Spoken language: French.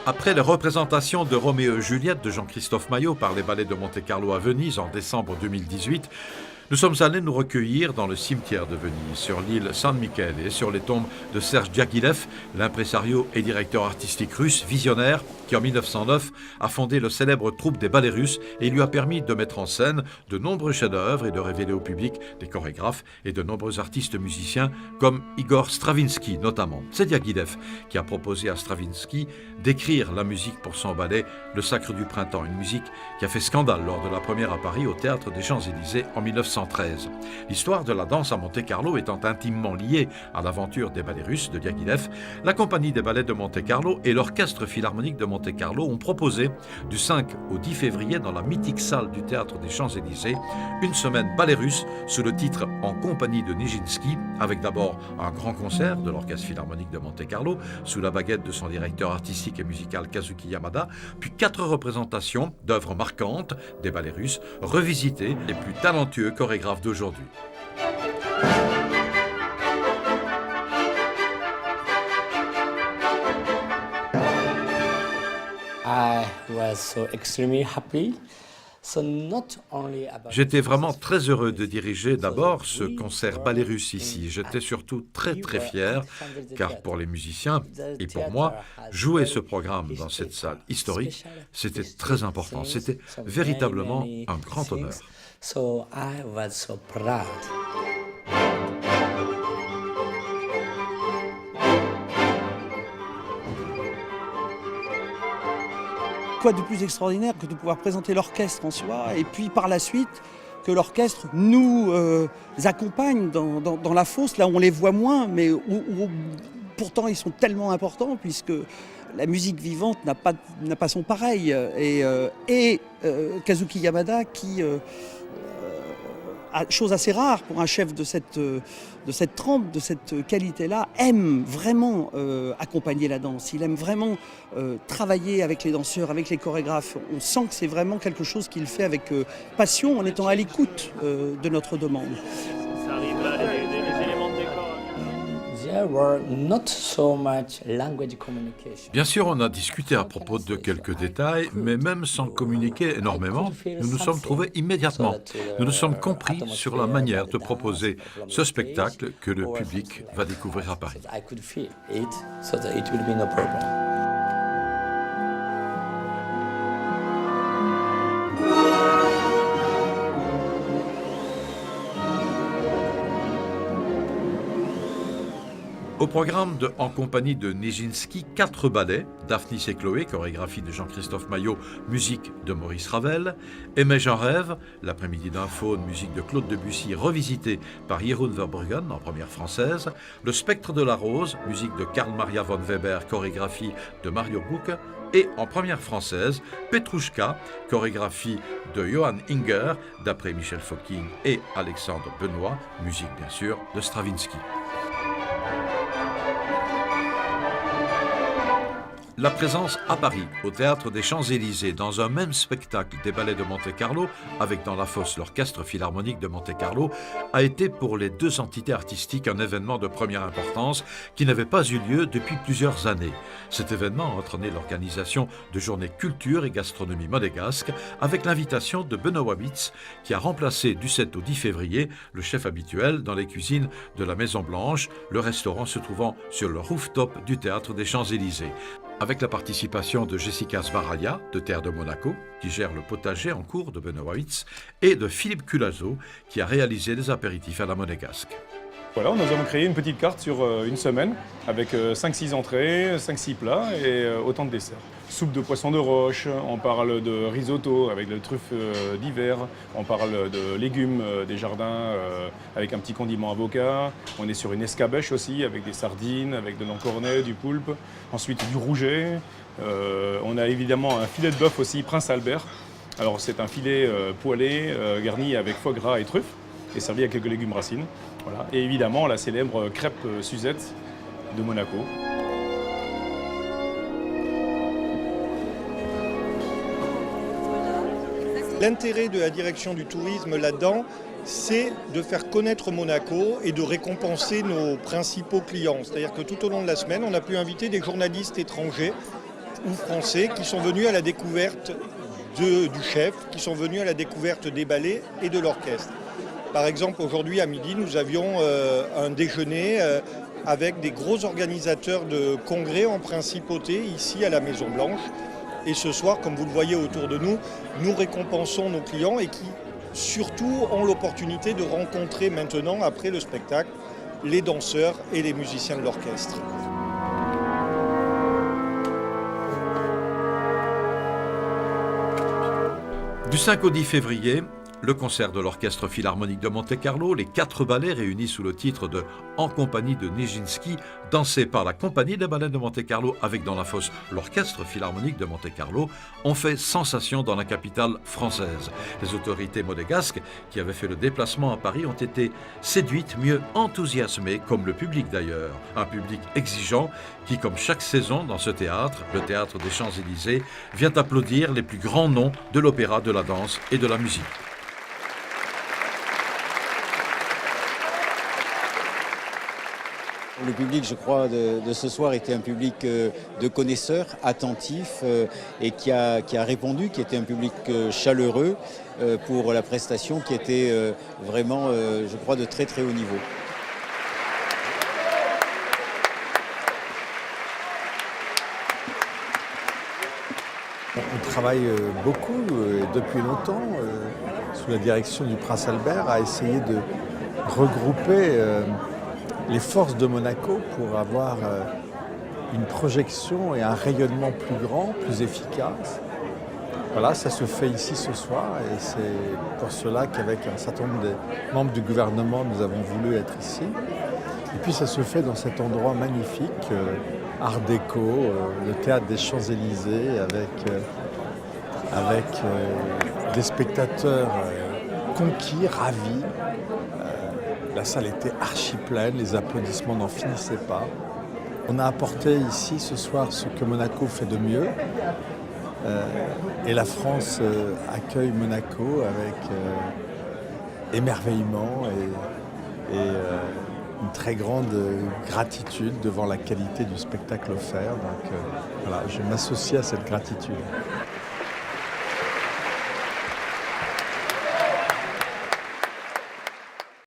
Après les représentations de Roméo et Juliette de Jean-Christophe Maillot par les ballets de Monte-Carlo à Venise en décembre 2018, nous sommes allés nous recueillir dans le cimetière de Venise, sur l'île San Michele et sur les tombes de Serge Diaghilev, l'impresario et directeur artistique russe visionnaire qui en 1909 a fondé le célèbre troupe des ballets russes et lui a permis de mettre en scène de nombreux chefs-d'œuvre et de révéler au public des chorégraphes et de nombreux artistes musiciens comme Igor Stravinsky notamment. C'est Diaghilev qui a proposé à Stravinsky d'écrire la musique pour son ballet Le Sacre du Printemps, une musique qui a fait scandale lors de la première à Paris au Théâtre des Champs-Élysées en 1913. L'histoire de la danse à Monte-Carlo étant intimement liée à l'aventure des ballets russes de Diaghilev, la compagnie des ballets de Monte-Carlo et l'orchestre philharmonique de Monte-Carlo ont proposé du 5 au 10 février dans la mythique salle du Théâtre des Champs-Élysées une semaine ballet russe sous le titre En compagnie de Nijinsky, avec d'abord un grand concert de l'orchestre philharmonique de Monte-Carlo sous la baguette de son directeur artistique et musical Kazuki Yamada, puis 4 représentations d'œuvres marquantes des ballets russes revisitées les plus talentueux chorégraphes d'aujourd'hui. I was so extremely happy. J'étais vraiment très heureux de diriger d'abord ce concert ballet russe ici. J'étais surtout très fier car pour les musiciens et pour moi, jouer ce programme dans cette salle historique, c'était très important. C'était véritablement un grand honneur. So I was so proud. Quoi de plus extraordinaire que de pouvoir présenter l'orchestre en soi et puis par la suite que l'orchestre nous accompagne dans la fosse, là où on les voit moins, mais où pourtant ils sont tellement importants puisque la musique vivante n'a pas son pareil. Et Kazuki Yamada qui, chose assez rare pour un chef de cette trempe, de cette qualité-là, aime vraiment accompagner la danse. Il aime vraiment travailler avec les danseurs, avec les chorégraphes. On sent que c'est vraiment quelque chose qu'il fait avec passion en étant à l'écoute de notre demande. Ça arrive là, les éléments de décor. There were not so much language communication. Bien sûr, on a discuté à propos de quelques détails, mais même sans communiquer énormément, nous nous sommes trouvés immédiatement. Nous nous sommes compris sur la manière de proposer ce spectacle que le public va découvrir à Paris. I could feel it, so that it will be no problem. Au programme de En compagnie de Nijinsky, 4 ballets, Daphnis et Chloé, chorégraphie de Jean-Christophe Maillot, musique de Maurice Ravel, Aimer j'en rêve, l'après-midi d'un faune, musique de Claude Debussy, revisitée par Jeroen Verbruggen en première française, Le Spectre de la Rose, musique de Karl Maria von Weber, chorégraphie de Mario Buch, et en première française, Petrouchka, chorégraphie de Johann Inger, d'après Michel Fokine et Alexandre Benoît, musique bien sûr de Stravinsky. La présence à Paris, au Théâtre des Champs-Élysées, dans un même spectacle des ballets de Monte-Carlo, avec dans la fosse l'Orchestre philharmonique de Monte-Carlo, a été pour les 2 entités artistiques un événement de première importance qui n'avait pas eu lieu depuis plusieurs années. Cet événement a entraîné l'organisation de journées culture et gastronomie monégasque, avec l'invitation de Benoît Wabitz, qui a remplacé du 7 au 10 février le chef habituel dans les cuisines de la Maison Blanche, le restaurant se trouvant sur le rooftop du Théâtre des Champs-Élysées. Avec la participation de Jessica Sbaraglia, de Terre de Monaco, qui gère le potager en cours de Benoît Wabitz, et de Philippe Culazo, qui a réalisé des apéritifs à la monégasque. Voilà, nous avons créé une petite carte sur une semaine avec 5-6 entrées, 5-6 plats et autant de desserts. Soupe de poisson de roche, on parle de risotto avec de truffes d'hiver, on parle de légumes des jardins avec un petit condiment avocat. On est sur une escabèche aussi avec des sardines, avec de l'encornet, du poulpe, ensuite du rouget. On a évidemment un filet de bœuf aussi, Prince Albert. Alors c'est un filet poêlé garni avec foie gras et truffes et servi avec quelques légumes racines. Voilà. Et évidemment la célèbre crêpe Suzette de Monaco. L'intérêt de la direction du tourisme là-dedans, c'est de faire connaître Monaco et de récompenser nos principaux clients. C'est-à-dire que tout au long de la semaine, on a pu inviter des journalistes étrangers ou français qui sont venus à la découverte du chef, qui sont venus à la découverte des ballets et de l'orchestre. Par exemple, aujourd'hui à midi, nous avions un déjeuner avec des gros organisateurs de congrès en principauté ici à la Maison Blanche. Et ce soir, comme vous le voyez autour de nous, nous récompensons nos clients et qui surtout ont l'opportunité de rencontrer maintenant, après le spectacle, les danseurs et les musiciens de l'orchestre. Du 5 au 10 février, le concert de l'Orchestre Philharmonique de Monte-Carlo, les 4 ballets réunis sous le titre de « En compagnie de Nijinsky », dansés par la Compagnie des ballets de Monte-Carlo avec dans la fosse l'Orchestre Philharmonique de Monte-Carlo, ont fait sensation dans la capitale française. Les autorités monégasques, qui avaient fait le déplacement à Paris, ont été séduites, mieux enthousiasmées, comme le public d'ailleurs. Un public exigeant qui, comme chaque saison dans ce théâtre, le Théâtre des Champs-Élysées, vient applaudir les plus grands noms de l'opéra, de la danse et de la musique. Le public, je crois, de ce soir était un public de connaisseurs, attentifs et qui a répondu, qui était un public chaleureux pour la prestation qui était vraiment, je crois, de très très haut niveau. On travaille beaucoup depuis longtemps sous la direction du prince Albert à essayer de regrouper les forces de Monaco pour avoir une projection et un rayonnement plus grand, plus efficace. Voilà, ça se fait ici ce soir et c'est pour cela qu'avec un certain nombre de membres du gouvernement, nous avons voulu être ici. Et puis ça se fait dans cet endroit magnifique, art déco, le théâtre des Champs-Élysées avec des spectateurs conquis, ravis. La salle était archi pleine, les applaudissements n'en finissaient pas. On a apporté ici ce soir ce que Monaco fait de mieux. Et la France accueille Monaco avec émerveillement et une très grande gratitude devant la qualité du spectacle offert. Donc voilà, je m'associe à cette gratitude.